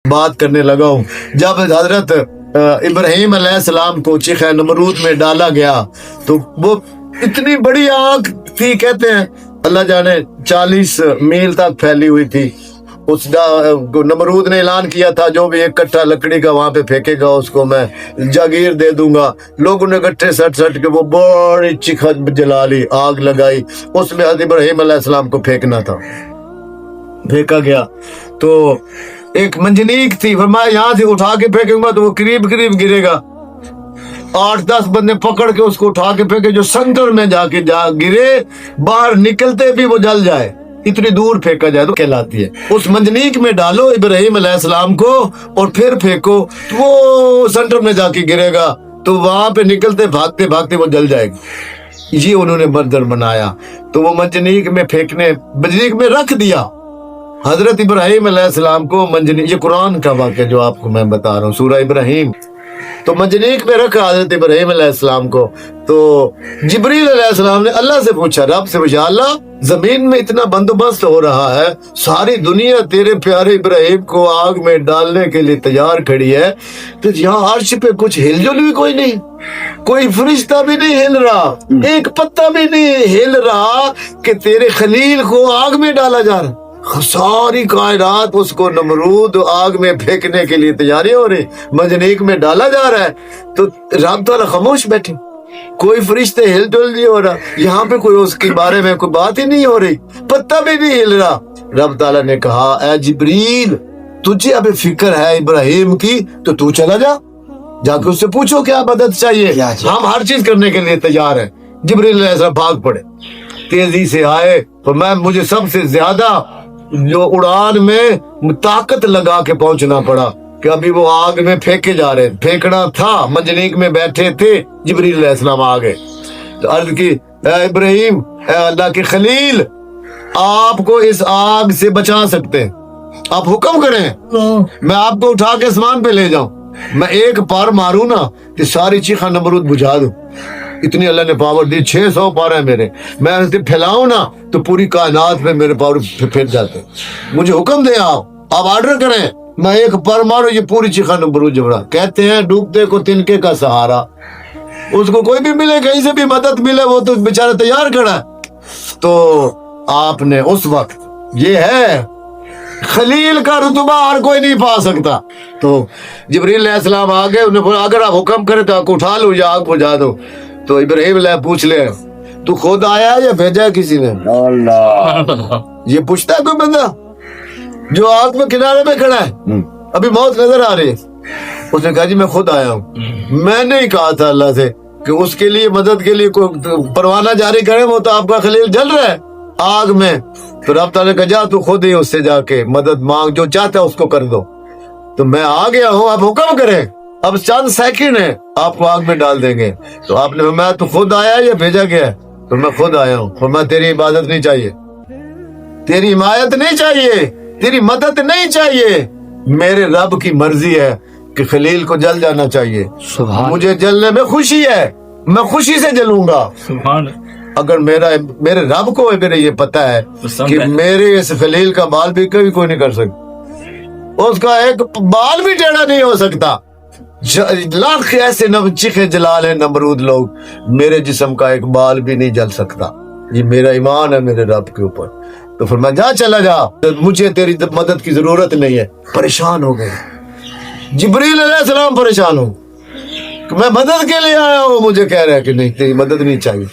बात करने लगा हूँ। जब हजरत इब्राहिम अलैहिस्सलाम को चीखे नमरूद में डाला गया तो वो इतनी बड़ी आग थी, कहते हैं अल्लाह जाने 40 मील तक फैली हुई थी। उस नमरूद ने ऐलान किया था जो भी एक कट्टा लकड़ी का वहां पे फेंकेगा उसको मैं जागीर दे दूंगा। लोगों ने गट्ठे सट के वो बड़ी चिखा जला ली, आग लगाई। उसमें हज़रत इब्राहिम अलैहिस्सलाम को फेंकना था, फेंका गया तो एक मंजनीक थी, फरमाया यहाँ से उठा के फेंकूंगा तो वो करीब गिरेगा। 8-10 बंदे पकड़ के उसको उठा के फेंके, जो सेंटर में जाके गिरे, बाहर निकलते भी वो जल जाए, इतनी दूर फेंका जाए तो कहलाती है। उस मंजनीक में डालो इब्राहिम अलैहिस्सलाम को और फिर फेंको तो वो सेंटर में जाके गिरेगा, तो वहां पे निकलते भागते वो जल जाएगी। ये उन्होंने मंजर बनाया। तो वो मंजनीक में फेंकने, मंजनीक में रख दिया हजरत इब्राहिम अलैहिस्सलाम को। मंजनीक, ये कुरान का वाक़या जो आपको मैं बता रहा हूँ, सूरह इब्राहिम। तो मंजनीक में रखा हजरत इब्राहिम अलैहिस्सलाम को। तो जिब्रील अलैहिस्सलाम ने अल्लाह से पूछा, रब से पूछा, अल्लाह जमीन में इतना बंदोबस्त हो रहा है, सारी दुनिया तेरे प्यारे इब्राहिम को आग में डालने के लिए तैयार खड़ी है, तो यहाँ अर्श पे कुछ हिलजुल भी कोई नहीं, कोई फरिश्ता भी नहीं हिल रहा, एक पत्ता भी नहीं हिल रहा कि तेरे खलील को आग में डाला जा रहा। सारी कायनात उसको नमरूद आग में फेंकने के लिए तैयारी हो रही, मंजनीक में डाला जा रहा है, तो रब ताला खामोश बैठे, कोई फरिश्ते हिलजुल नहीं हो रहा, यहाँ पे कोई उसके बारे में कोई बात ही नहीं हो रही, पत्ता भी नहीं हिल रहा। रब ताला ने कहा, ऐ जिब्रील, तुझे अभी फिक्र है इब्राहिम की, तो तू चला जा, जाके उससे पूछो क्या मदद चाहिए, हम हर चीज करने के लिए तैयार है। जिब्रील अलैहिस्सलाम भाग पड़े, तेजी से आए, तो मैं मुझे सबसे ज्यादा जो उड़ान में ताकत लगा के पहुंचना पड़ा कि अभी वो आग में फेंके जा रहे, फेंकना था, मंजनीक में बैठे थे, जिब्रील अलैहिस्सलाम आ गए तो अर्ज की, ऐ इब्राहिम, ऐ अल्लाह के खलील, आपको इस आग से बचा सकते हैं, आप हुक्म करें, मैं आपको उठा के आसमान पे ले जाऊं, मैं एक पार मारू ना कि सारी चीखा नमरूद बुझा दूं, इतनी अल्लाह ने पावर दी। 600 पार है मेरे, मैं उसे फैलाऊं ना तो पूरी कायनात में मेरे पावर फिर जाते। मुझे हुक्म दे, आप ऑर्डर करें, मैं एक पर मारो, ये पूरी चिखा नमरूद जबड़ा। कहते हैं डूबते को तिनके का सहारा, उसको कोई भी मिले, कहीं से भी मदद मिले, वो तो बेचारा तैयार खड़ा है। तो आपने उस वक्त, ये है खलील का रुतबा हर कोई नहीं पा सकता। तो जिब्रील अलैहिस्सलाम आ गए, उन्हें बोला अगर आप हुक्म करें तो आपको उठा लो या आग बुझा दो। तो इब्राहिम अलैहि पूछ ले, तू खुद आया या भेजा है किसी ने? अल्लाह, ये पूछता है कोई बंदा जो आग में किनारे में खड़ा है, अभी मौत नजर आ रही है। उसने कहा जी मैं खुद आया हूँ। मैंने ही कहा था अल्लाह से कि उसके लिए मदद के लिए कोई परवाना जारी करे, वो तो आपका खलील जल रहा है आग में। तो रब ताला ने कहा जा तू खुद ही उससे जाके मदद मांग, जो चाहता है उसको कर दो। तो मैं आ गया हूँ, आप हुक्म करें, अब चंद सेकंड है, आपको आग में डाल देंगे। तो आपने, मैं तो खुद आया या भेजा गया? तो मैं खुद आया हूँ। और मैं, तेरी इबादत नहीं चाहिए, तेरी हिमायत नहीं चाहिए, तेरी मदद नहीं चाहिए, मेरे रब की मर्जी है कि खलील को जल जाना चाहिए। मुझे जलने में खुशी है, मैं खुशी से जलूंगा। अगर मेरे रब को मेरे ये पता है कि मेरे इस खलील का बाल भी कभी कोई नहीं कर सकता, उसका एक बाल भी टेढ़ा नहीं हो सकता। लाख ऐसे चीखे जलाल है नमरूद लोग, मेरे जिस्म का एक बाल भी नहीं जल सकता। ये मेरा ईमान है मेरे रब के ऊपर। तो फिर मैं जा, चला जा, मुझे तेरी मदद की जरूरत नहीं है। परेशान हो गए जिब्रील अलैहिस्सलाम, परेशान हो, मैं मदद के लिए आया हूँ, मुझे कह रहा है कि नहीं तेरी मदद नहीं चाहिए।